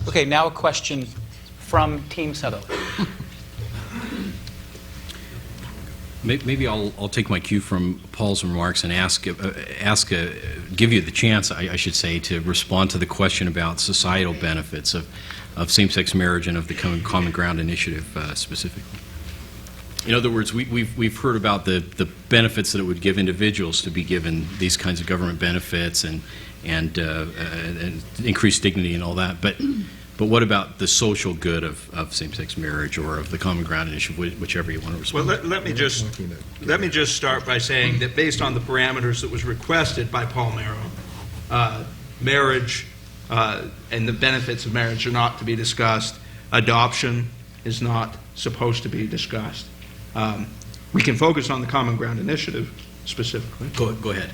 Okay, now a question from Team Sutherland. Maybe I'll take my cue from Paul's remarks and give you the chance, I should say, to respond to the question about societal benefits of same-sex marriage and of the Common Ground Initiative specifically. In other words, we've heard about the benefits that it would give individuals to be given these kinds of government benefits and increased dignity and all that. But what about the social good of same-sex marriage or of the Common Ground Initiative, whichever you want to respond? Well, let me just start by saying that based on the parameters that was requested by Paul Merrow, marriage and the benefits of marriage are not to be discussed. Adoption is not supposed to be discussed. We can focus on the Common Ground Initiative specifically. Go ahead.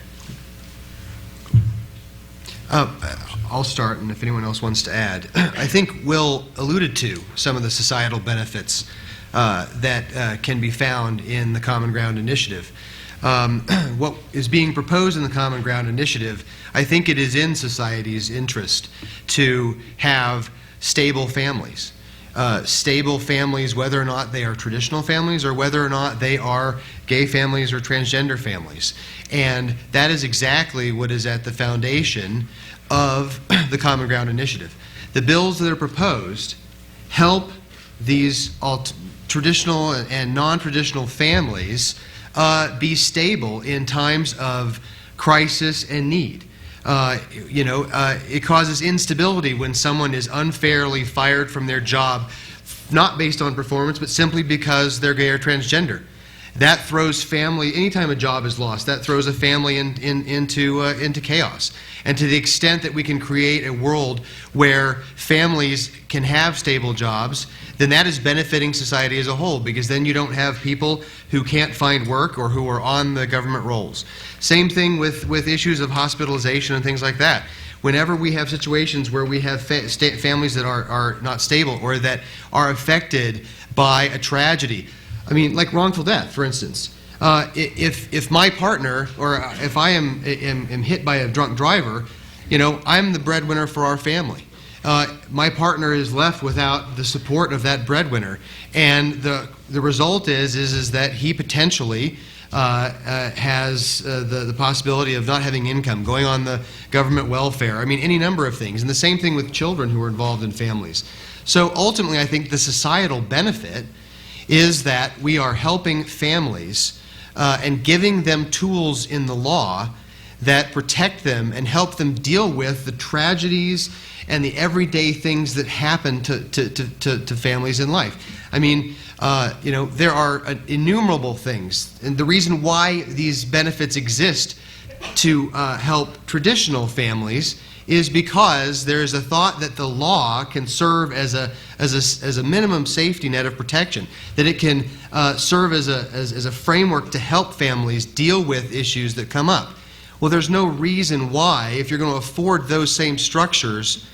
I'll start, and if anyone else wants to add. I think Will alluded to some of the societal benefits that can be found in the Common Ground Initiative. What is being proposed in the Common Ground Initiative, I think it is in society's interest to have stable families. Stable families, whether or not they are traditional families or whether or not they are gay families or transgender families. And that is exactly what is at the foundation of the Common Ground Initiative. The bills that are proposed help these traditional and non-traditional families be stable in times of crisis and need. It causes instability when someone is unfairly fired from their job, not based on performance, but simply because they're gay or transgender. That throws family, anytime a job is lost, that throws a family into chaos. And to the extent that we can create a world where families can have stable jobs, then that is benefiting society as a whole, because then you don't have people who can't find work or who are on the government rolls. Same thing with issues of hospitalization and things like that. Whenever we have situations where we have families that are not stable or that are affected by a tragedy, I mean, like wrongful death, for instance. If my partner, or if I am hit by a drunk driver, I'm the breadwinner for our family. My partner is left without the support of that breadwinner, and the result is that he potentially has the possibility of not having income, going on the government welfare. I mean, any number of things. And the same thing with children who are involved in families. So ultimately, I think the societal benefit is that we are helping families and giving them tools in the law that protect them and help them deal with the tragedies and the everyday things that happen to families in life. I mean, there are innumerable things. And the reason why these benefits exist to help traditional families is because there is a thought that the law can serve as a minimum safety net of protection, that it can serve as a framework to help families deal with issues that come up. Well, there's no reason why, if you're going to afford those same structures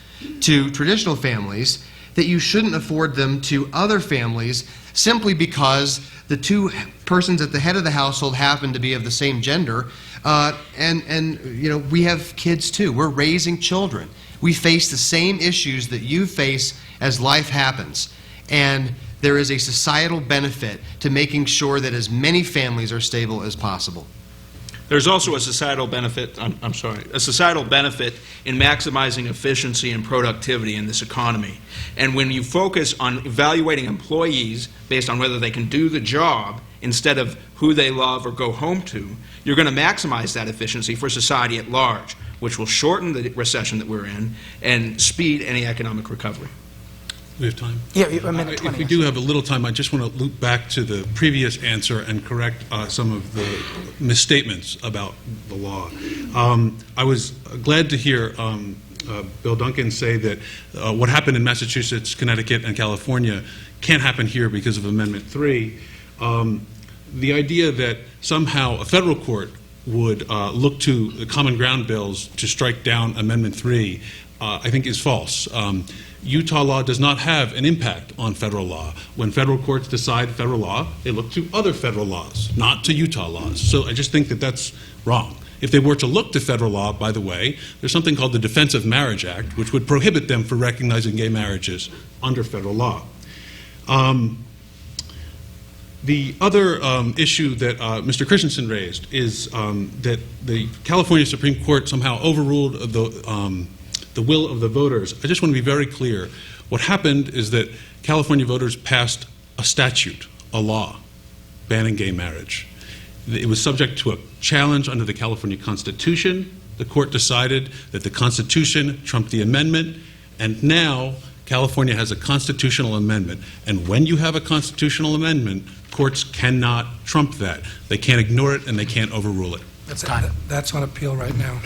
to traditional families, that you shouldn't afford them to other families simply because the two persons at the head of the household happen to be of the same gender. And we have kids too. We're raising children. We face the same issues that you face as life happens. And there is a societal benefit to making sure that as many families are stable as possible. There's also a societal benefit, a societal benefit in maximizing efficiency and productivity in this economy. And when you focus on evaluating employees based on whether they can do the job instead of who they love or go home to, you're going to maximize that efficiency for society at large, which will shorten the recession that we're in and speed any economic recovery. We have time? Yeah, a minute 20. If we do have a little time, I just want to loop back to the previous answer and correct some of the misstatements about the law. I was glad to hear Bill Duncan say that what happened in Massachusetts, Connecticut, and California can't happen here because of Amendment 3. The idea that somehow a federal court would look to the Common Ground bills to strike down Amendment 3, I think is false. Utah law does not have an impact on federal law. When federal courts decide federal law, they look to other federal laws, not to Utah laws. So I just think that that's wrong. If they were to look to federal law, by the way, there's something called the Defense of Marriage Act, which would prohibit them from recognizing gay marriages under federal law. The other issue that Mr. Christensen raised is that the California Supreme Court somehow overruled the will of the voters. I just want to be very clear. What happened is that California voters passed a statute, a law, banning gay marriage. It was subject to a challenge under the California Constitution. The court decided that the Constitution trumped the amendment, and now California has a constitutional amendment. And when you have a constitutional amendment, courts cannot trump that. They can't ignore it, and they can't overrule it. That's on appeal right now.